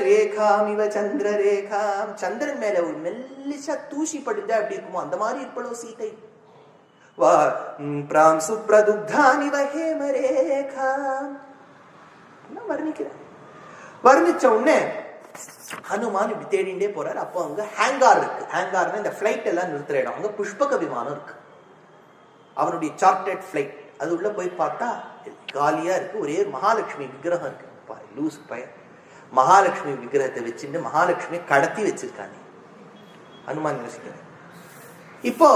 ரேகாம் இவ சந்திர ரேகாம். சந்திரன் மேல ஒரு மெல்லிசா தூசி படிஞ்சா எப்படி இருக்குமோ அந்த மாதிரி இருப்பளோ சீதை. பிராம் சுப்ரதுக்தாம் இவ ஹேம ரேகாம் வர்ணிக்கிறார். வர்ணிச்ச உடனே ஹனுமான் இப்படி தேடிண்டே போறாரு. அப்போ அங்க ஹேங்கார் இருக்கு. ஹேங்கார்னா இந்த பிளைட் எல்லாம் நிறுத்துற இடம். அங்க புஷ்பக விமானம் இருக்கு, அவனுடைய சார்ட்டர்ட் பிளைட். அது உள்ள போய் பார்த்தா காலியா இருக்கு. ஒரே மகாலட்சுமி விக்கிரகம் இருக்கு. லூஸ் பையன் மகாலட்சுமி விக்கிரகத்தை வச்சுட்டு மகாலட்சுமி கடத்தி வச்சிருக்காங்க. ஹனுமான் யோசிக்கிறார். இப்போ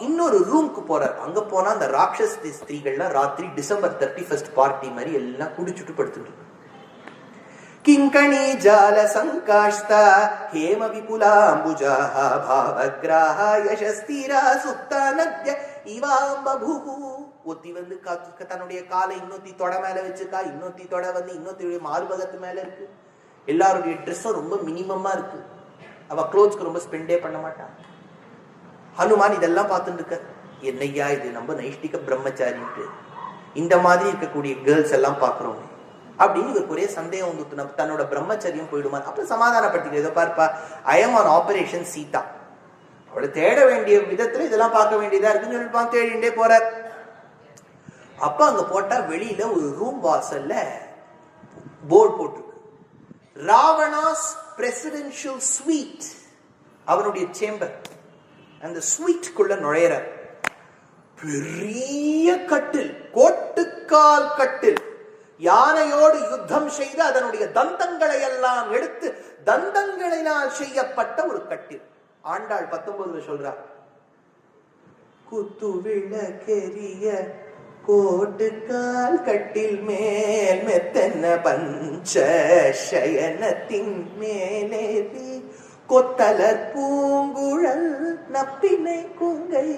இன்னொரு ரூம்க்கு போறார். அங்க போனா அந்த ராட்சஸ் ஸ்திரீகள்லாம் ராத்திரி டிசம்பர் 31 பார்ட்டி மாதிரி எல்லாம் குடிச்சுட்டு படுத்துட்டு இருக்கு. கிங்கணி ஜால சங்காஷ்தா ஹேம விபுலாம்புஜா பாவக்ராஹா யசஸ்திரா சுப்தா நத்ய இவாம்பபுஹு. ஒத்தி வந்து தன்னுடைய காலை இன்னொத்தி தொட மேல வச்சிருக்கா. இன்னொத்தி தொட வந்து இன்னொத்தியுடைய மார்பகத்து மேல இருக்கு. எல்லாருடைய ட்ரெஸ்ஸும் ரொம்ப மினிமமா இருக்கு. அவ க்ளோத்ஸ்க்கு ரொம்ப ஸ்பெண்டே பண்ண மாட்டான். ஹனுமான் இதெல்லாம் பார்த்துட்டு இருக்க. என்னையா இது, நம்ம நைஷ்டிக பிரம்மச்சாரிட்டு இந்த மாதிரி இருக்கக்கூடிய கேர்ள்ஸ் எல்லாம் பாக்குறோம் அப்படின்னு இவருக்கு ஒரே சந்தேகம் வந்து தன்னோட பிரம்மச்சரியம் போயிடுமா. அப்புறம் சமாதானப்படுத்திக்க. இதை பார்ப்பா, I am on operation Sita. அவளை தேட வேண்டிய விதத்துல இதெல்லாம் பார்க்க வேண்டியதா இருக்குன்னு சொல்லிப்பான். தேடிண்டே போறார். அப்ப அங்க போட்டா வெளியில ஒரு ரூம் வாசல்ல போர்டு போட்டிருக்கு, ராவணாஸ் பிரசிடென்ஷியல் ஸ்வீட். அவனுடைய சேம்பர். அந்த ஸ்வீட்குள்ள நுழையிற பெரிய கட்டில், கோட்டுக்கால் கட்டில், யானையோடு யுத்தம் செய்து அதனுடைய தந்தங்களை எல்லாம் எடுத்து தந்தங்களினால் செய்யப்பட்ட ஒரு கட்டில். ஆண்டாள் 19 சொல்றார், குத்து விளக்கெரிய கோட்டுக்கால் கட்டில் மேல் மெத்தன பஞ்ச சயனத்தின் மேலேறி கொத்தலர் பூங்குழல் நப்பினை குங்கை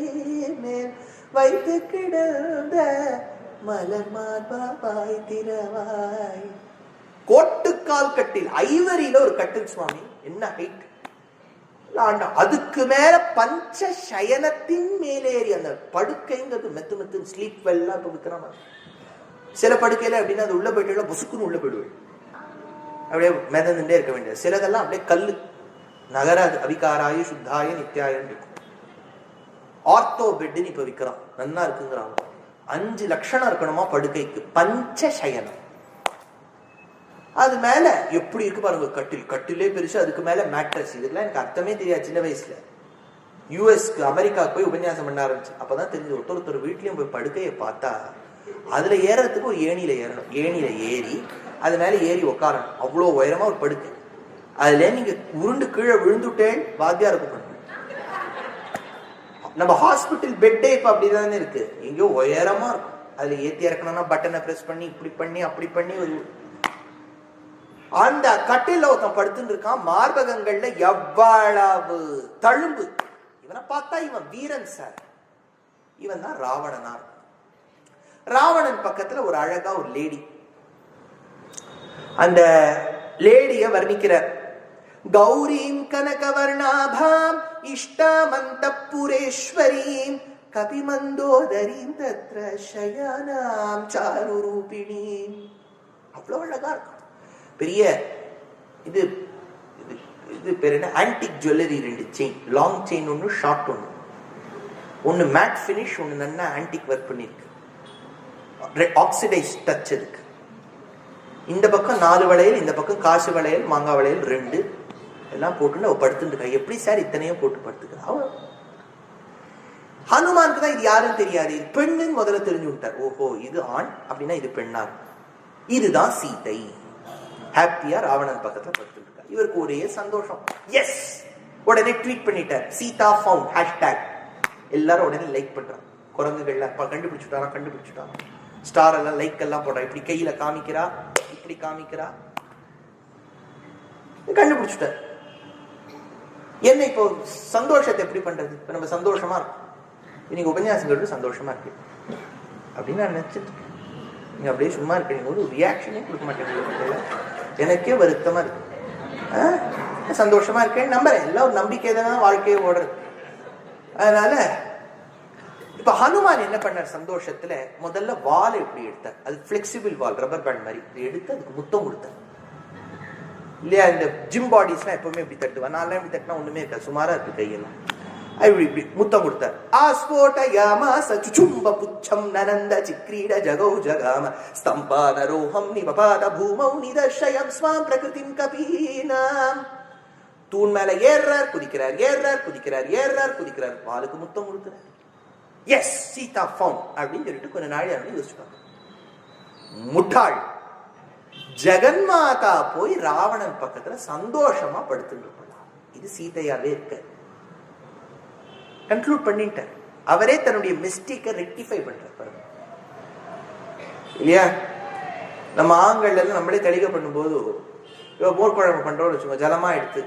மேல் வைத்து கிடந்த மலர் மார்பாய் திரவாய். கோட்டுக்கால் கட்டில், ஐவரியில ஒரு கட்டில் சுவாமி. என்ன ஹைட்! அதுக்கு மேல பஞ்ச சயனத்தின் மேலேறி அந்த படுக்கைங்கிறது மெத்து மெத்து ஸ்லீப் வெல்லாம் இப்ப விற்கிறாம. சில படுக்கையில அப்படின்னா அது உள்ள போயிட்டு புசுக்குன்னு உள்ள போயிடுவேன், அப்படியே மிதந்துட்டே இருக்க வேண்டியது. சிலதெல்லாம் அப்படியே கல்லு நகராது. அவிகாராய சுத்தாய நித்தியாயன்னு இருக்கும். ஆர்த்தோ பெட்னு இப்ப விற்கிறான், நன்னா இருக்குங்கிறாங்க. 5 லட்சணம் இருக்கணுமா படுக்கைக்கு. பஞ்ச சயனம். அது மேல எப்படி இருக்கு பாருங்க கட்டில். கட்டிலே பெருசு, அதுக்கு மேல மேட்ரஸ். இதுக்கெல்லாம் எனக்கு அர்த்தமே தெரியாது சின்ன வயசுல. யூஎஸ்க்கு அமெரிக்காவுக்கு போய் உபன்யாசம் பண்ண ஆரம்பிச்சு. அப்பதான் தெரிஞ்சு ஒருத்தர் வீட்லயும் போய் படுக்கையை பார்த்தா அதுல ஏறதுக்கு ஒரு ஏணியில ஏறணும். ஏணியில ஏறி அது மேல ஏறி உட்காரணும். அவ்வளோ உயரமா ஒரு படுக்கை. அதுல நீங்க உருண்டு கீழே விழுந்துட்டேன் வாத்தியார கூப்பிடணும். நம்ம ஹாஸ்பிட்டல் பெட்டே இப்ப அப்படிதானே இருக்கு, எங்கேயோ உயரமா இருக்கும். அதுல ஏத்தி இறக்கணும்னா பட்டனை பிரஸ் பண்ணி இப்படி பண்ணி அப்படி பண்ணி ஒரு அந்த கட்டில ஒருத்தன் படுத்துட்டு இருக்கான். மார்பகங்கள்ல எவ்வளவு தழும்பு. இவனை பார்த்தா இவன் வீரன் சார். இவன் தான் ராவணனா. ராவணன் பக்கத்துல ஒரு அழகா ஒரு லேடி. அந்த லேடிய வர்ணிக்கிறார். கௌரீம் கனகவர்ணாபாம் இஷ்டாமந்தபுரேஸ்வரீம் கபிமந்தோதரீம் தத்ர சயானாம் சாருரூபிணீம். அவ்வளவு அழகா இருக்கும். பெரிய இது இது பேர் என்ன, antique jewellery. 2 chain, long chain ஒன்று, ஷார்ட் ஒன்று. ஒன்று மேட் ஃபினிஷ், ஒன்று நல்லா ஆன்டிக் ஒர்க் பண்ணிருக்கு. ஆக்சிடைஸ் டச் இருக்கு. இந்த பக்கம் 4 வளையல், இந்த பக்கம் காசு வளையல், மாங்காய் வளையல் 2 எல்லாம் போட்டு அவ படுத்துட்டு. எப்படி சார் இத்தனையும் போட்டு படுத்துக்கிறா? ஹனுமானுக்கு தான் இது யாரும் தெரியாது. இது பெண்ணுன்னு முதல்ல தெரிஞ்சு விட்டார். ஓஹோ இது ஆண் அப்படின்னா இது பெண்ணா. இதுதான் சீதை. ஹாப்பியா ராவணன் பக்கத்துல படுத்துட்டு இருக்கா. இவருக்கு ஒரே சந்தோஷம். எஸ், உடனே ட்வீட் பண்ணிட்டார், சீதா ஃபவுண்ட் ஹேஷ்டேக். எல்லாரும் உடனே லைக் பண்றாங்க. குரங்குகள்லாம் கண்டுபிடிச்சுட்டாரா. ஸ்டார் எல்லாம் லைக் எல்லாம் போடுறா. இப்படி கையில காமிக்கிறா, இப்படி காமிக்கிறா. கண்டுபிடிச்சுட்டார். என்ன இப்போ சந்தோஷத்தை எப்படி பண்றது? இப்ப நம்ம சந்தோஷமா இருக்கும். இன்னைக்கு உபன்யாசம் கேட்டு சந்தோஷமா இருக்கு அப்படின்னு நான் நினைச்சிட்டு இருக்கேன். நீங்க அப்படியே சும்மா இருக்கீங்க, ஒரு ரியாக்ஷனே கொடுக்க மாட்டேங்குது. எனக்கே வருத்தமா இருக்கு. சந்தோஷமா இருக்கேன் நம்புறேன். எல்லாம் ஒரு நம்பிக்கை தானே வாழ்க்கையை ஓடுறது. அதனால இப்ப ஹனுமான் என்ன பண்ணார் சந்தோஷத்துல? முதல்ல வால் எப்படி எடுத்தார்? அது பிளெக்சிபிள் வால், ரப்பர் பேண்ட் மாதிரி எடுத்து அதுக்கு முத்தம் கொடுத்தார். இல்லையா? இந்த ஜிம் பாடிஸ்லாம் எப்பவுமே இப்படி தட்டுவான். நான்லாம் இப்படி தட்டினா ஒண்ணுமே இருக்காது, சுமாரா இருக்கு கையெல்லாம். இப்படி முத்தம் கொடுத்தார். ஆஸ்போட்டயாமாச சுசும்ப புச்சம் நனந்த சிக்ரீட ஜகௌ ஜகாம ஸ்தம்பானரோஹம் நிபபாத பூமௌ நிதர்ஷயம் ஸ்வாம் பிரகிருதிம் கபீனாம். தூண் மேல ஏறார், குதிக்கிறார், ஏறார், குதிக்கிறார், ஏறார், குதிக்கிறார், வாளுக்கு முத்தம் கொடுக்கிறார். எஸ், சீதா ஃபவுண்ட் அப்படின்னு சொல்லிட்டு கொஞ்ச நாள் யோசிச்சுப்பாங்க. முட்டாள் ஜெகன்மாதா போய் ராவணன் பக்கத்துல சந்தோஷமா படுத்துட்டு இருப்பான். இது சீதையாவே இருக்க கன்க்ளூட் பண்ணிட்டார். அவரே தன்னுடைய மிஸ்டேக்கை ரெக்டிஃபை பண்றார் இல்லையா? நம்ம ஆண்கள் எல்லாம் நம்மளே தெளிக்க பண்ணும்போது மோர் குழம்பு பண்றோம்னு வச்சுக்கோங்க, ஜலமா எடுத்து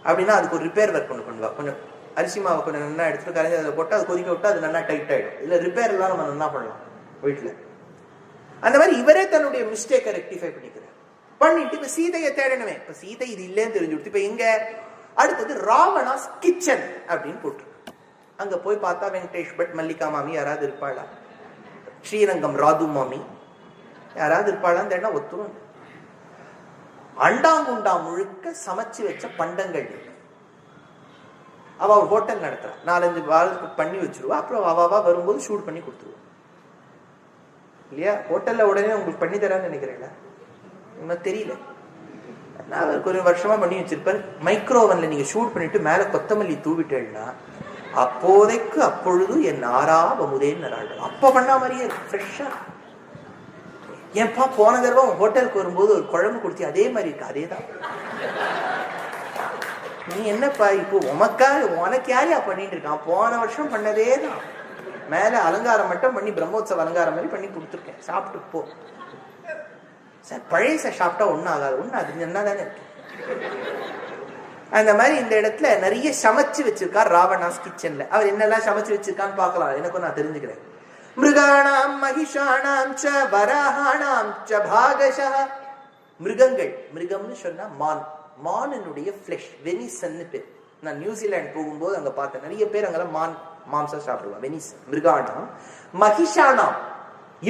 அப்படின்னா அதுக்கு ஒரு ரிப்பேர் ஒர்க் ஒன்று பண்ணுவா. கொஞ்சம் அரிசி மாவை கொஞ்சம் நல்லா எடுத்துட்டு கரைஞ்சி அதில் போட்டு அது கொதிக்க விட்டு அது நல்லா டைட் ஆயிடும். இல்ல ரிப்பேர் எல்லாம் நம்ம நல்லா பண்ணலாம் வீட்டுல. அந்த மாதிரி இவரே தன்னுடைய மிஸ்டேக்கை ரெக்டிஃபை பண்ணிக்கிறார். பண்ணிட்டு இப்ப சீதையை தேடணுமே. இப்ப சீதை இது இல்லைன்னு தெரிஞ்சு கொடுத்து இப்ப இங்க அடுத்தது ராவணாஸ் கிச்சன் அப்படின்னு போட்டு அங்க போய் பார்த்தா வெங்கடேஷ் பட், மல்லிகா மாமி யாராவது இருப்பாளா, ஸ்ரீரங்கம் ராது மாமி யாராவது இருப்பாளான்னு தேடினா ஒத்துரும். அண்டாங்குண்டா முழுக்க சமைச்சு வச்ச பண்டங்கள் இருக்கு. அவ ஒரு ஹோட்டல் நடத்துறா, 4-5 வால் பண்ணி வச்சிருவா. அப்புறம் அவாவா வரும்போது ஷூட் பண்ணி கொடுத்துருவா இல்லையா? ஹோட்டல்ல உடனே உங்களுக்கு பண்ணி தரான்னு நினைக்கிறேன், இன்னும் தெரியல. நான் கொஞ்சம் வருஷமா பண்ணி வச்சிருப்பேன். மைக்ரோவன்ல நீங்க ஷூட் பண்ணிட்டு மேல கொத்தமல்லி தூவிட்டேன்னா அப்போதைக்கு அப்பொழுது என் ஆறாவமுதேன்னு அப்ப பண்ண மாதிரியே ஃப்ரெஷ்ஷா. ஏன்பா போன தடவை ஹோட்டலுக்கு வரும்போது ஒரு குழம்பு கொடுத்தி அதே மாதிரி இருக்கு. அதேதான். நீ என்னப்பா இப்போ உனக்கு யாரையா பண்ணிட்டு இருக்கான்? போன வருஷம் பண்ணதே தான். மேல அலங்காரம் மட்டும் பண்ணி பிரம்மோத்சவ அலங்காரம் மாதிரி பண்ணி கொடுத்துருக்கேன், சாப்பிட்டு போ. சார் பழைய சாப்பிட்டா ஒன்னும் ஆகாது, ஒண்ணு அது என்ன தானே இருக்கு. அந்த மாதிரி இந்த இடத்துல நிறைய சமைச்சு வச்சிருக்கார் ராவணாஸ் கிச்சன்ல. அவர் என்னெல்லாம் சமைச்சு வச்சிருக்கான்னு பார்க்கலாம். எனக்கும் நான் தெரிஞ்சுக்கிறேன். மிருகாணாம் மகிஷாணாம் ச வராஹாணாம் ச பாகஷः. மிருகங்கள், மிருகம்னு சொன்னா மான், மானினுடைய ஃபிளஷ், வெனிசன்னு பேர். நான் நியூசிலாந்து போகும்போது அங்க பார்த்தேன், நிறைய பேர் அங்கெல்லாம் மான் மாம்சம் சாப்பிடுவாங்க. வெனிசன். மிருகாணாம் மகிஷாணாம்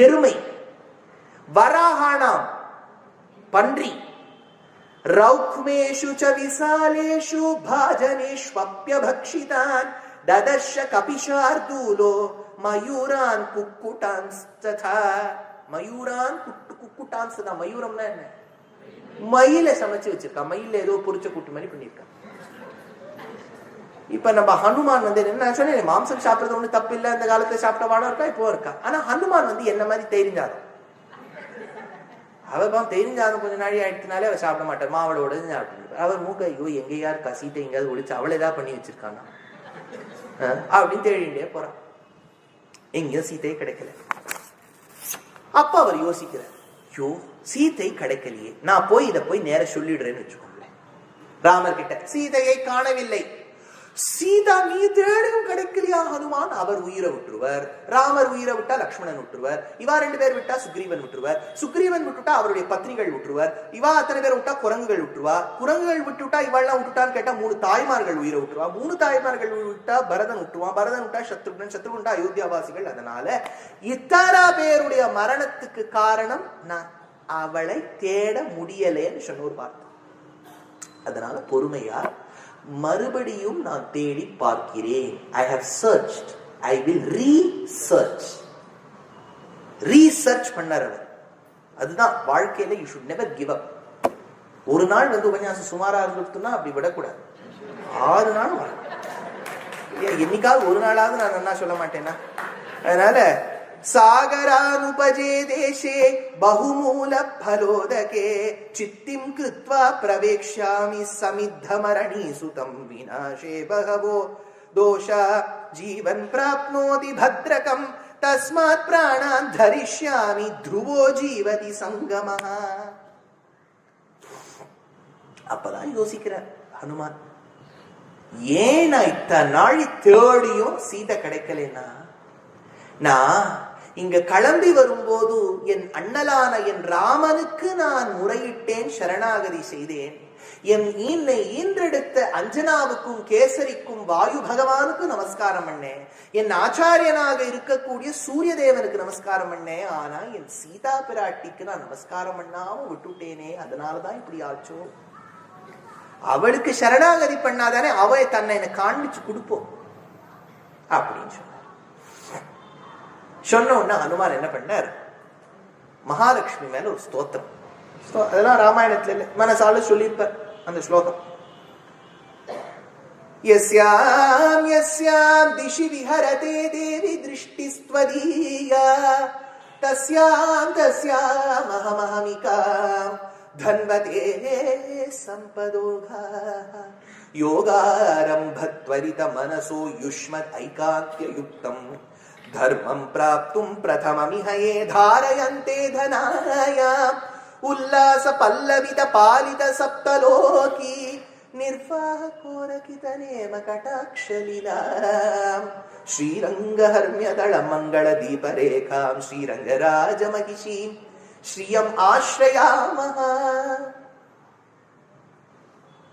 எருமை, வராஹாணாம் பன்றி, ரௌக்மேஷு ச விசாலேஷு பாஜனேஷ்வப்யபக்ஷிதான் ததர்ஷ கபிஷார்தூலோ மயூரான் குக்குடான்ஸ் ததா. மயூரான் குக்குடான்ஸ் தான். மயூரம்னா என்ன? மயில சமைச்சு வச்சிருக்கா. மயில ஏதோ பொரிச்ச கூட்டு மாதிரி பண்ணிருக்கா. இப்ப நம்ம ஹனுமான் என்ன சொன்னேன், மாம்சம் சாப்பிடுறது ஒண்ணு தப்பு இல்ல. அந்த காலத்துல சாப்பிட்ட வாடம் இருக்கா, இப்போ இருக்கா. ஆனா ஹனுமான் என்ன மாதிரி தெரிஞ்சாலும் அவர் தெரிஞ்சாலும் கொஞ்சம் நாளி ஆயிடுச்சுனாலே அவர் சாப்பிட மாட்டார், மாவளோட சாப்பிட்டு. அவர் மூக்க ஐயோ எங்கேயா இருக்கா, சீட்டை எங்கேயாவது ஒழிச்சு அவளை ஏதாவது பண்ணி வச்சிருக்கானா அப்படின்னு தேடிண்டே போறான். எங்கேயும் சீத்தையே கிடைக்கல. அப்ப அவர் யோசிக்கிறார், ஐயோ சீத்தை கிடைக்கலையே, நான் போய் இதை போய் நேர சொல்லிடுறேன்னு வச்சுக்கோங்களேன் ராமர் கிட்ட. சீதையை காணவில்லை. சீதா நீ தேடியும் கிடைக்கலையா ஹனுமான்? அவர் உயிரை விட்டுருவர். ராமர் உயிரை விட்டா லக்ஷ்மணன் விட்டுருவர். இவா 2 பேர் விட்டா சுக்ரீவன் விட்டுருவர். சுக்ரீவன் விட்டுட்டா அவருடைய பத்னிகள் விட்டுருவர். இவா அத்தனை பேர் விட்டா குரங்குகள் விட்டுருவா. குரங்குகள் விட்டுட்டா இவாள்லாம் விட்டுட்டான்னு கேட்டா 3 தாய்மார்கள் உயிரை விட்டுருவா. 3 தாய்மார்கள் விட்டா பரதன் விட்டுருவான். பரதன் விட்டா சத்ருகன். சத்ருகன் விட்டா அயோத்தியாவாசிகள். அதனால இத்தனை பேருடைய மரணத்துக்கு காரணம் நான் அவளை தேட முடியலேன்னு சொன்ன ஒரு வார்த்தை. அதனால பொறுமையா மறுபடியும் நான் தேடி பார்க்கிறேன். I have searched. I will research. Research பண்ணறவர். அதுதான் வாழ்க்கையில you should never give up. ஒரு நாள் உபன்யாசம் சுமாரா இருந்துட்டுனா அப்படி விடக்கூடாது. 6 நாள் என்னைக்காவது ஒரு நாளாவது நான் என்ன சொல்ல மாட்டேன்னா. அதனால சாகரானுபஜே தேசே பகுமூல பலோதகே சித்திம் கிருத்வா பிரவேக்ஷாமி சமித்தமரணி சுதம் விநாசே பகவோ தோஷா ஜீவன் பிராப்னோதி பத்ரகம் தஸ்மாத் பிராணான் தரிஷ்யாமி த்ருவோ ஜீவதி சங்கமஹ. அப்பதான் யோசிக்கிறார் ஹனுமான், ஏன் நான் இத்தனை நாள் தேடியும் சீதை கிடைக்கலன்னா, நான் இங்க கிளம்பி வரும்போது என் அண்ணலான என் ராமனுக்கு நான் முறையிட்டேன், சரணாகதி செய்தேன். என்னை ஈன்றெடுத்த அஞ்சனாவுக்கும் கேசரிக்கும் வாயு பகவானுக்கும் நமஸ்காரம் பண்ணேன். என் ஆச்சாரியனாக இருக்கக்கூடிய சூரிய தேவனுக்கு நமஸ்காரம் பண்ணேன். ஆனா என் சீதா பிராட்டிக்கு நான் நமஸ்காரம் பண்ணாம விட்டுட்டேனே, அதனாலதான் இப்படி ஆச்சோ. அவளுக்கு சரணாகதி பண்ணாதானே அவ தன்னை எனக்கு காண்பிச்சு கொடுப்போம் அப்படின்னு சொன்னார். சொன்ன உடனே ஹனுமான் என்ன பண்ணார், மகாலட்சுமி மேல ஒரு ஸ்தோத்திரம், அதெல்லாம் ராமாயணத்துல இல்ல, மனசால சொல்லியிருப்பார் அந்த ஸ்லோகம். யஸ்யாம் யஸ்யாம் திஷி விஹரதே தேவி திருஷ்டிஸ்த்வதீயா தஸ்யாம் தஸ்யாம் அஹமஹமிகாம் தன்வதே சம்பதோகா யோகாரம்பத்வரித மனசோ யுஷ்மத் ஐகாத்யயுக்தம் धर्मं प्राप्तुं प्रथममिहये धारयन्ते धनायाम् उल्लास पल्लवित पालित सप्तलोकी निर्वाह कोरकितनेम कटाक्षलीलाम् श्रीरङ्गहर्म्यदळ मंगल दीपरेखां श्रीरङ्गराजमहिषीं श्रियम् आश्रयामः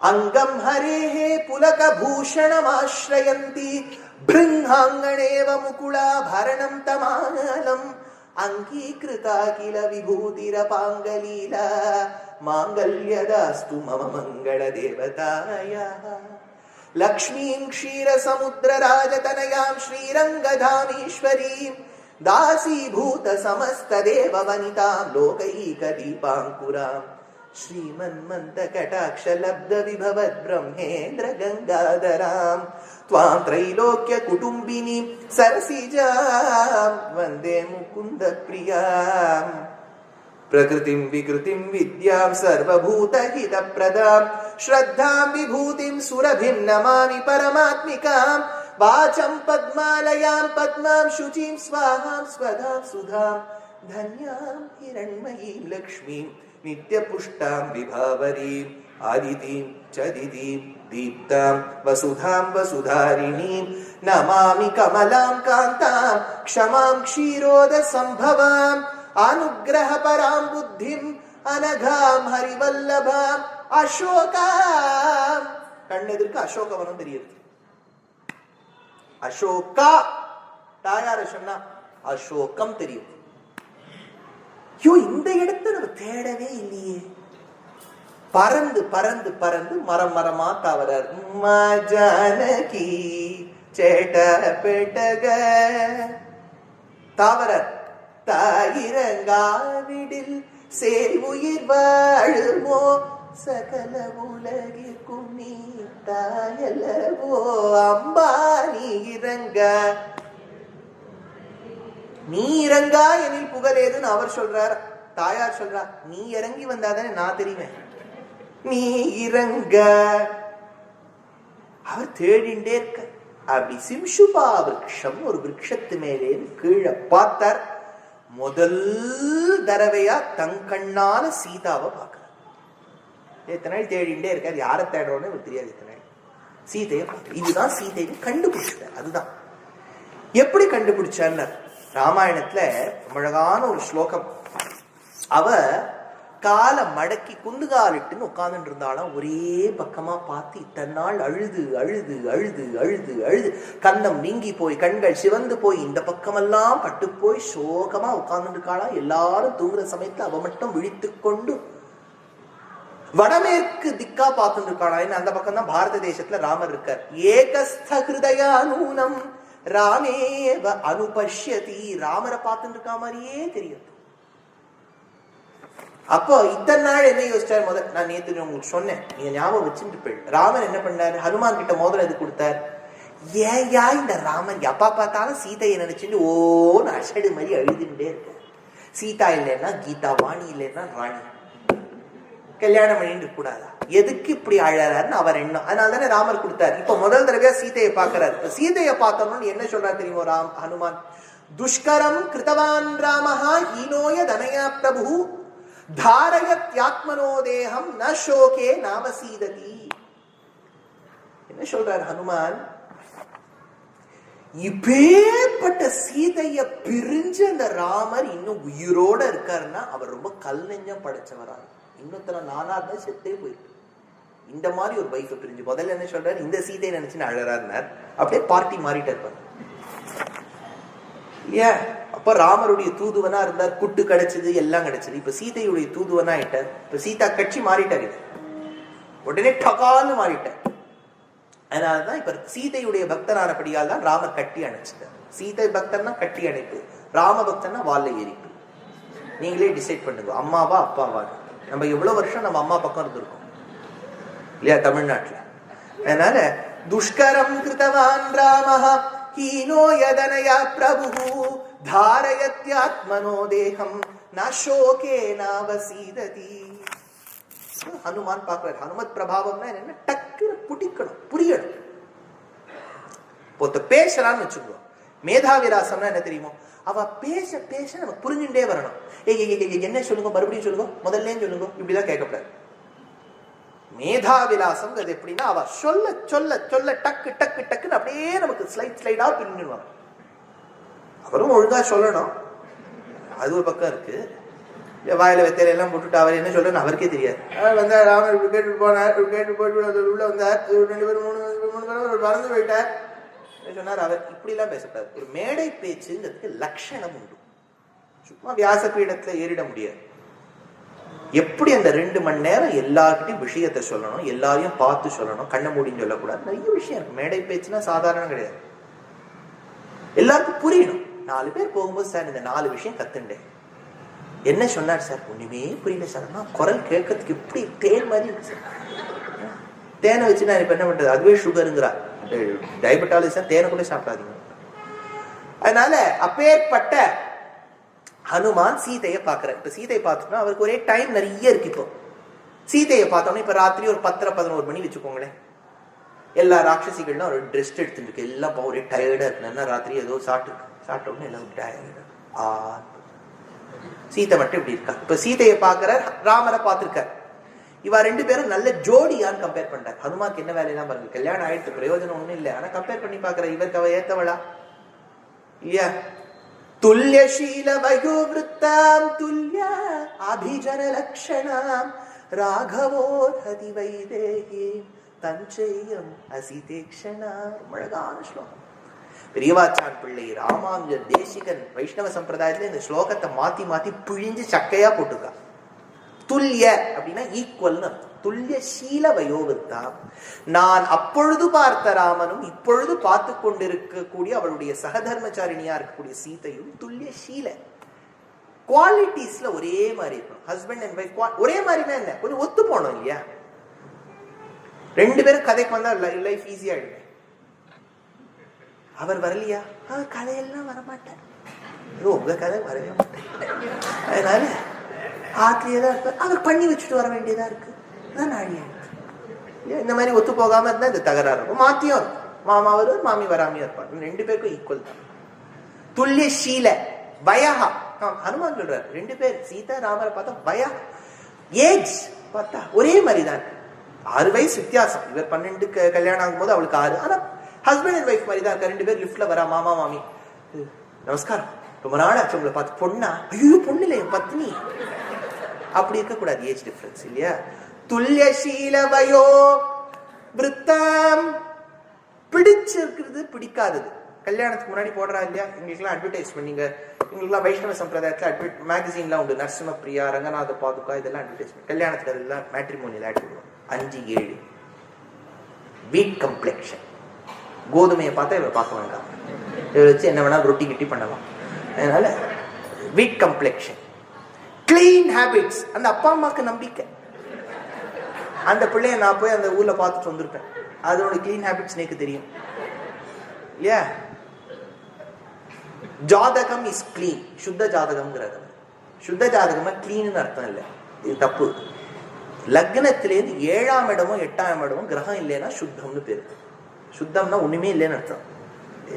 अंगम हरेः पुलकभूषणमाश्रयन्ति बृंहांगणेव मुकुलाभरणं तमालम् अंगीकृता किल विभूतिरपाङ्गलीला माङ्गल्यदास्तु मम मङ्गलदेवतायाः लक्ष्मीं क्षीरसमुद्रराजतनयां श्रीरङ्गधामेश्वरीं दासीभूत समस्तदेववनितां लोकैकदीपाङ्कुराम् श्रीमन्मन्दकटाक्षलब्ध विभवद् ब्रह्मेन्द्र गंगाधरां त्वां त्रैलोक्य कुटुम्बिनीं सरसिजां वन्दे मुकुन्द प्रियां प्रकृतिं विकृतिं विद्यां सर्वभूतहितप्रदां श्रद्धां विभूतिं सुरभिं नमामि परमात्मिकां वाचं पद्मालयां पद्मां शुचिं स्वाहां स्वधां सुधां धन्यां हिरण्मयीं लक्ष्मीं नित्यपुष्टां विभावरीं आदितीं चदितीं दीप्तां वसुधां वसुधारिणीं नमामि कमलां कान्तां क्षमां क्षीरोदसम्भवाम् अनुग्रहपरां बुद्धिं अनघां हरिवल्लभां अशोकां कण्णेदुर्क्कु अशोकवनं तेरियुது अशोका தாயார சொன்னா அசோகம் தெரியும். யோ இந்த இடத்தை நம்ம தேடவே இல்லையே. பறந்து பறந்து பறந்து மரம் மரமா தாவறார். ஜானகி சேட்ட பெட்டக தாவறார். தாயிரங்காவிடில் சேவுயிர் வாழுமோ சகல உலகிற்கும் நீ தாயல்லவோ அம்பா நீ இறங்க நீ இறங்கா எனில் புகழேதுன்னு அவர் சொல்றார். தாயார் சொல்றார் நீ இறங்கி வந்தாதானே நான் தெரியுமே. நீ இறங்க அவர் தேடிண்டே இருக்க. அப்படி சிம்சுபா விருட்சம் ஒரு விருட்சத்து மேலே கீழே பார்த்தார். முதல் தடவையா தங்கண்ணால சீதாவை பார்க்கிறார். எத்தனை நாள் தேடிண்டே இருக்காரு. யாரை தேடுறோன்னு எனக்கு தெரியாது. எத்தனை நாள் சீதையை பார்க்க இதுதான் சீதையை கண்டுபிடிச்சார். அதுதான் எப்படி கண்டுபிடிச்சார். ராமாயணத்துல அழகான ஒரு ஸ்லோகம். அவ கால மடக்கி குந்துகாலிட்டுன்னு உட்கார்ந்துட்டு இருந்தாலும் ஒரே பக்கமா பார்த்து இத்தனை நாள் அழுது அழுது அழுது அழுது அழுது கண்ணம் நீங்கி போய் கண்கள் சிவந்து போய் இந்த பக்கமெல்லாம் பட்டு போய் சோகமா உட்கார்ந்துட்டு இருக்காளா. எல்லாரும் தூங்குற சமயத்துல அவ மட்டும் விழித்து கொண்டு வடமேற்கு திக்கா பார்த்துட்டு இருக்காளா. அந்த பக்கம் தான் பாரத தேசத்துல ராமர் இருக்கார். ஏகஸ்த ஹிருதயா நூனம் ராமேவ அனுபஷ்யதி. ராமரை பார்த்துட்டு இருக்கா மாதிரியே தெரியும். அப்போ இத்தனை நாள் என்ன யோசிச்சார். முதல் நான் நேற்று உங்களுக்கு சொன்னேன், நீங்க ஞாபகம் வச்சுட்டு போய் ராமன் என்ன பண்ணாரு. ஹனுமான் கிட்ட மோதிரம் எது கொடுத்தார். ஏயா இந்த ராமன் எப்பா பார்த்தாலும் சீதையை நினைச்சுட்டு ஓன்னு அஷடு மாதிரி அழுதுட்டே இருக்க. சீதா இல்லைன்னா கீதா, வாணி இல்லைன்னா ராணி, கல்யாணம் பண்ணிட்டு கூடாதா, எதுக்கு இப்படி அழறாருன்னு அவர் எண்ணம். அதனால தானே ராமர் கொடுத்தார். இப்ப முதல் தடவையா சீதையை பார்க்கிறார். சீதையை பார்த்தோம்னு என்ன சொல்றாரு தெரியுமோ ஹனுமான். துஷ்கரம் கிருத்தவான் ராமஹா ஹீனோய தனயா பிரபு தாரயத்யாத்மனோ தேகம் ந சோகே நாவசீததி. என்ன சொல்றார் ஹனுமான். இப்பேற்பட்ட சீதைய பிரிஞ்ச அந்த ராமர் இன்னும் உயிரோட இருக்காருன்னா அவர் ரொம்ப கல் நெஞ்சம் படைச்சவரா. இன்னொருத்தர நானா தான் செத்தே போயிருக்கு. இந்த மாதிரி ஒரு வைஃப் பிரிஞ்சு முதல்ல என்ன சொல்றாரு, இந்த சீதையை நினைச்சுன்னு அழறாருனார். அப்படியே பார்ட்டி மாறிட்டார் இல்லையா. அப்ப ராமருடைய தூதுவனா இருந்தார். குட்டு கிடைச்சது, எல்லாம் கிடைச்சது. இப்ப சீதையுடைய தூதுவனா ஆயிட்டார். இப்ப சீதா கட்சி மாறிட்டார். உடனே டகால்னு மாறிட்டார். அதனாலதான் இப்ப சீதையுடைய பக்தனானபடியால் தான் ராமர் கட்டி அணைச்சிட்டார். சீதை பக்தன்னா கட்டி அணைப்பு, ராம பக்தன்னா வால்ல ஏறிப்பு. நீங்களே டிசைட் பண்ணுங்க, அம்மாவா அப்பாவா. நம்ம எவ்வளவு வருஷம் நம்ம அம்மா பக்கம் இருந்திருக்கோம் இல்லையா தமிழ்நாட்டுல. அதனால துஷ்கரம் கிருதவான் ராமஹ ஹீனோ யதனயா பிரபு தாரயத்யாத்மனோ தேகம் நசோகே நவசீததி. ஹனுமான் பார்க்கிறார். ஹனுமத் பிரபாவம்னா என்ன? டக்குன்னு புடிக்கணும், புரியணும். ஒருத்த பேசலான்னு வச்சுக்கோ. மேதாவிலாசம்னா என்ன தெரியுமோ? அவ பேச பேச நமக்கு புரிஞ்சுட்டே வரணும். என்ன சொல்லுங்க, மறுபடியும் சொல்லுங்க, முதல்ல சொல்லுங்க, இப்படிதான் கேட்கக்கூடாது. மேதாவிலாசம் எப்படின்னா அவ சொல்ல சொல்ல சொல்ல டக்கு டக்கு டக்குன்னு அப்படியே நமக்கு ஸ்லைட் ஸ்லைடா பின்னிடுவாங்க. அவரும் ஒழுங்கா சொல்லணும், அது ஒரு பக்கம் இருக்கு. வாயில வெத்தையில எல்லாம் போட்டுட்டு அவர் என்ன சொல்றன்னு அவருக்கே தெரியாது. வந்தார், ராமர் கேட்டு போனார், கேட்டு போயிட்டு உள்ள வந்தார், 2 பேரும் 3 பேரும் பறந்து போயிட்டார் சொன்னார். அவர் இப்படி எல்லாம் பேசக்கூடாது. ஒரு மேடை பேச்சுங்கிறதுக்கு லட்சணம் உண்டு. சும்மா வியாசபீடத்துல ஏறிட முடியாது. எப்படி அந்த 2 மணி நேரம் எல்லார்கிட்டையும் விஷயத்த சொல்லணும், எல்லாரையும் பார்த்து சொல்லணும், கண்ணை மூடின்னு சொல்லக்கூடாது. நிறைய விஷயம் இருக்கு. மேடை பேச்சுன்னா சாதாரணம் கிடையாது. எல்லாருக்கும் புரியணும். 4 பேர் போகும்போது, சார் இந்த 4 விஷயம் கத்துண்டேன், என்ன சொன்னார் சார்? ஒண்ணுமே புரியல சார். குரல் கேட்கறதுக்கு எப்படி தேன் மாதிரி இருக்கு சார். தேனை வச்சு நான் இப்ப என்ன பண்றது? அதுவே சுகருங்கிறா. டயபெட்டாலிஸ் தேனை கூட சாப்பிடாதீங்க. அதனால அப்பேற்பட்ட ஹனுமான் சீதையை பாக்குறாரு. இப்ப சீதையை பார்த்தோம்னா அவருக்கு ஒரே டைம் நிறைய இருக்கு. இப்போ சீதையை பார்த்தோம்னா இப்ப ராத்திரி ஒரு 10-11 மணி வச்சுக்கோங்களேன். எல்லா ராட்சசிகள்லாம் ஒரு ட்ரெஸ்ட் எடுத்துட்டு இருக்கு, எல்லாம் ஒரே டயர்டா இருக்கு. ராத்திரி ஏதோ சாப்பிட்ட உடனே எல்லாம் டயர்டா. சீதை மட்டும் இப்படி இருக்கா. இப்ப சீதையை பாக்குறார், ராமரை பார்த்திருக்கார். இவா 2 பேரும் நல்ல ஜோடியான்னு கம்பேர் பண்றாரு. ஹனுமாக்கு என்ன வேலையெல்லாம் பாருங்க, கல்யாணம் ஆயிடுத்து, பிரயோஜனம் ஒண்ணும் இல்லை. ஆனா கம்பேர் பண்ணி பாக்குற, இவருக்கு அவ ஏத்தவளா இல்லையா? துல்யசீல வயோவிருத்தாம் துல்ய அபிஜன லக்ஷணாம் ராகவோததி வைதேகி தஞ்சையம் அசிதேக்ஷணா. அழகான ஸ்லோகம். பெரியவாச்சான் பிள்ளை ராமானுஜர் தேசிகன் வைஷ்ணவ சம்பிரதாயத்துல இந்த ஸ்லோகத்தை மாத்தி மாத்தி பிழிஞ்சு சக்கையா போட்டுக்கா. துல்லிய அப்படின்னா ஈக்குவல் அர்த்தம். துல்லிய சீல வயோவிருத்தாம், நான் அப்பொழுது பார்த்த ராமனும் இப்பொழுது பார்த்து கொண்டிருக்கக்கூடிய அவளுடைய சகதர்மச்சாரிணியா இருக்கக்கூடிய சீதையும் துல்லிய சீல குவாலிட்டிஸ்ல ஒரே மாதிரி இருக்கணும். ஹஸ்பண்ட் அண்ட் வைஃப் ஒரே மாதிரினா என்ன, கொஞ்சம் ஒத்து போனோம் இல்லையா? 2 பேரும் கதைக்கு வந்தா லைஃப் ஈஸியா ஆயிடுங்க. அவர் வரலையா, கதையெல்லாம் வரமாட்டார். உங்க கதை வரவே மாட்டேன். அதனால ஆத்திரியதான் இருப்பார். அவர் பண்ணி வச்சுட்டு வர வேண்டியதா இருக்கு. இந்த மாதிரி ஒத்து போகாம இருந்தா இந்த தகராறு இருக்கும். மாத்தியும் இருக்கும். மாமா வருவார், மாமி வராமையும் இருப்பார். 2 பேருக்கும் ஈக்குவல் தான். துல்லிய சீல வயஹா. ஹனுமான் சொல்றாரு 2 பேர் சீதா ராமரை பார்த்தா வயா ஏஜ் பார்த்தா ஒரே மாதிரி தான் இருக்கு. 6 வயசு வித்தியாசம். இவர் 12 கல்யாணம் ஆகும் போது அவளுக்கு 6. ஆனா ஹஸ்பண்ட் அண்ட் வைஃப் மாதிரி தான் இருக்கா. 2 பேர் லிப்ட்ல வரா, மாமா மாமி நமஸ்காரம், ரொம்ப நாள் ஆச்சு உங்களை பார்த்து. பொண்ணா? ஐயோ பொண்ணு இல்லை, என் பத்னி. அப்படி இருக்க கூடாது. ஏஜ் டிஃபரன்ஸ் இல்லையா? துல்யசீல வயோ விருத்தம். பிடிச்சிருக்கிறது பிடிக்காதது. கல்யாணத்துக்கு முன்னாடி போடுறா இல்லையா? எங்களுக்குலாம் அட்வர்டைஸ் பண்ணீங்க. எங்களுக்குலாம் வைஷ்ணவ சம்பிரதாயத்துல மேகசின்லாம் உண்டு. நரசிம்ம பிரியா, ரங்கநாத பாதுகா, இதெல்லாம் அட்வர்டைஸ்மெண்ட். கல்யாணத்துக்கு அதெல்லாம் மேட்ரிமோனியல் ஆட் பண்ணுவோம். 5-7 வீட் கம்ப்ளெக்ஷன். கோதுமையை பார்த்தா இவரை பார்க்க வேண்டாம். இவரை வச்சு என்ன வேணாலும் ரொட்டி கிட்டி பண்ணலாம். அதனால வீட் கம்ப்ளெக்ஷன், கிளீன் ஹேபிட்ஸ். அந்த அப்பா அம்மாக்கு நம்பிக்கை. அந்த பிள்ளைய நான் போய் அந்த ஊர்ல பார்த்துட்டு வந்திருப்பேன். அதோட கிளீன் ஹேபிட்ஸ் எனக்கு தெரியும் இல்லையா? ஜாதகம் இஸ் கிளீன். சுத்த ஜாதகம்ங்கிறது. சுத்த ஜாதகமா கிளீன் அர்த்தம் இல்லை, இது தப்பு. லக்னத்திலேருந்து 7ஆம் இடமும் 8ஆம் இடமும் கிரகம் இல்லைன்னா சுத்தம்னு பேரு. சுத்தம்னா ஒண்ணுமே இல்லைன்னு அர்த்தம்.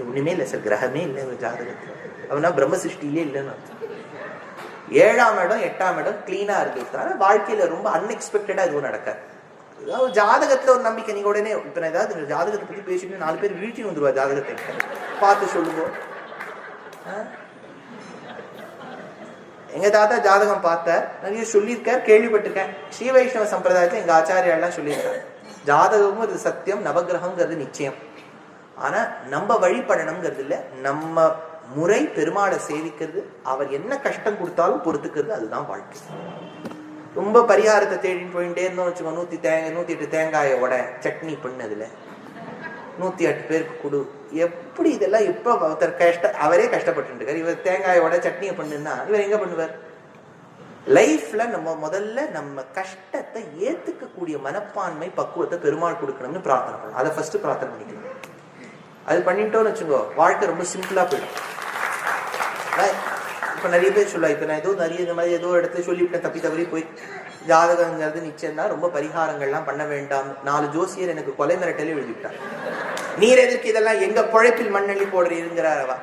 ஒண்ணுமே இல்லை சார், கிரகமே இல்லை ஒரு ஜாதகத்துல, அவனா பிரம்ம சிருஷ்டிலே இல்லைன்னு அர்த்தம். 7ஆம் இடம் 8ஆம் இடம் கிளீனா இருக்கிறதுனால வாழ்க்கையில ரொம்ப அன்எக்ஸ்பெக்டடா எதுவும் நடக்காது. அதாவது ஜாதகத்துல ஒரு நம்பிக்கை. நீங்க உடனே இப்ப நான் ஏதாவது ஜாதகத்தை பத்தி பேசிட்டு 4 பேர் வீழ்ச்சி வந்துருவா. ஜாதகத்தை பார்த்து சொல்லுங்க. எங்க தாத்தா ஜாதகம் பார்த்தார், நிறைய சொல்லியிருக்கார், கேள்விப்பட்டிருக்கேன். ஸ்ரீ வைஷ்ணவ சம்பிரதாயத்துல எங்க ஆச்சாரியெல்லாம் சொல்லியிருக்காரு, ஜாதகமும் அது சத்தியம், நவகிரகங்கிறது நிச்சயம். ஆனா நம்ம வழிபடணுங்கிறது இல்ல, நம்ம முறை பெருமாளை சேவிக்கிறது, அவர் என்ன கஷ்டம் கொடுத்தாலும் பொறுத்துக்கிறது, அதுதான் வாழ்க்கை. ரொம்ப பரிகாரத்தை தேடின்னு போயிட்டே இருந்தோம் வச்சுக்கோ. 108 தேங்காயோட சட்னி பண்ணதுல 108 பேருக்கு கொடு. எப்படி இதெல்லாம் இப்ப ஒருத்தர் அவரே கஷ்டப்பட்டு இருக்காரு. இவர் தேங்காயோட சட்னியை பண்ணுன்னா இவர் எங்க பண்ணுவார்? லைஃப்ல நம்ம முதல்ல நம்ம கஷ்டத்தை ஏத்துக்க கூடிய மனப்பான்மை பக்குவத்தை பெருமாள் கொடுக்கணும்னு பிரார்த்தனை பண்ணணும். அதை ஃபர்ஸ்ட் பிரார்த்தனை பண்ணிக்கணும். அது பண்ணிட்டோம்னு வச்சுக்கோ, வாழ்க்கை ரொம்ப சிம்பிளா போயிடும். இப்ப நிறைய பேர் சொல்லுவா, இப்ப நான் ஏதோ நிறைய இந்த மாதிரி ஏதோ இடத்துல சொல்லிவிட்டேன், தப்பி தவறி போய் ஜாதகங்கிறது நிச்சயம் தான், ரொம்ப பரிகாரங்கள்லாம் பண்ண வேண்டாம். 4 ஜோசியர் எனக்கு கொலை மிரட்டலே எழுதிவிட்டார். நீர் எதற்கு இதெல்லாம் எங்க பொழைப்பில் மண்ணள்ளி போடுறீங்கிறாரவா?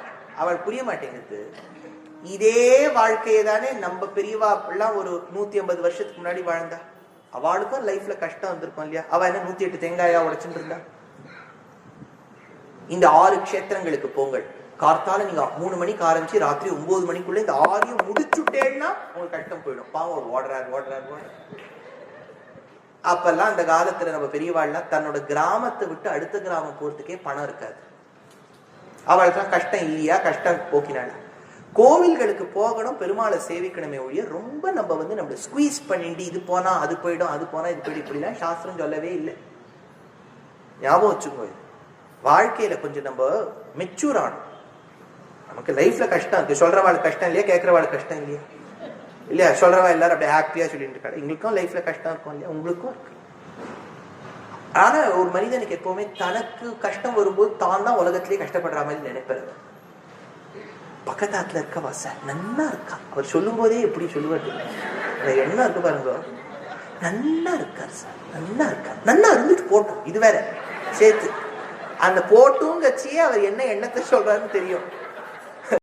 அவள் புரிய மாட்டேங்குது. இதே வாழ்க்கையை தானே நம்ம பெரியவா எல்லாம் ஒரு 150 வருஷத்துக்கு முன்னாடி வாழ்ந்தா. அவளுக்கும் லைஃப்ல கஷ்டம் வந்திருக்கும் இல்லையா? அவ என்ன 108 தேங்காயா உடைச்சுட்டு இருந்தா? இந்த 6 க்ஷேத்திரங்களுக்கு போங்கள். கார்த்தால நீங்க 3 மணிக்கு ஆரம்பிச்சு ராத்திரி 9 மணிக்குள்ள இந்த 6ஐயும் முடிச்சுட்டேன்னா உங்களுக்கு கஷ்டம் போயிடும். பாவம் ஓடுறாரு. அப்பெல்லாம் அந்த காலத்துல நம்ம பெரியவாள்லாம் தன்னோட கிராமத்தை விட்டு அடுத்த கிராமம் போறதுக்கே பணம் இருக்காது. அவளுக்கு கஷ்டம் இல்லையா? கஷ்டம் போக்கினால கோவில்களுக்கு போகணும், பெருமாளை சேவிக்கணுமே ஒழிய ரொம்ப நம்ம ஸ்குவீஸ் பண்ணிட்டு இது போனா அது போயிடும், அது போனா இது போயிடும், இப்படிலாம் சாஸ்திரம் சொல்லவே இல்லை. ஞாபகம் வச்சுக்கோ. வாழ்க்கையில கொஞ்சம் நம்ம மெச்சூர் ஆகணும். நமக்கு லைஃப்ல கஷ்டம் இருக்கு, சொல்றவாளுக்கு கஷ்டம் இல்லையா? கேட்கறவாளுக்கு கஷ்டம் இல்லையா? இல்லையா? சொல்றவா எல்லாரும் அப்படியே ஹாப்பியா சொல்லிட்டு இருக்காங்க. எங்களுக்கும் லைஃப்ல கஷ்டம் இருக்கும் இல்லையா? உங்களுக்கும் இருக்கு. ஆனா ஒரு மனிதனுக்கு எப்பவுமே தனக்கு கஷ்டம் வரும்போது தான் தான் உலகத்திலேயே கஷ்டப்படுற மாதிரி நினைப்பது. பக்கத்தாத்துல இருக்க வாச நல்லா இருக்கா, அவர் சொல்லும் போதே எப்படி சொல்லுவாரு, என்ன இருக்கு பாருங்க, நல்லா இருக்காரு சார், நல்லா இருந்துட்டு போட்டோம். இது வேற சேர்த்து அந்த போட்டும் கட்சியே அவர் என்ன எண்ணத்தை சொல்றாருன்னு தெரியும்.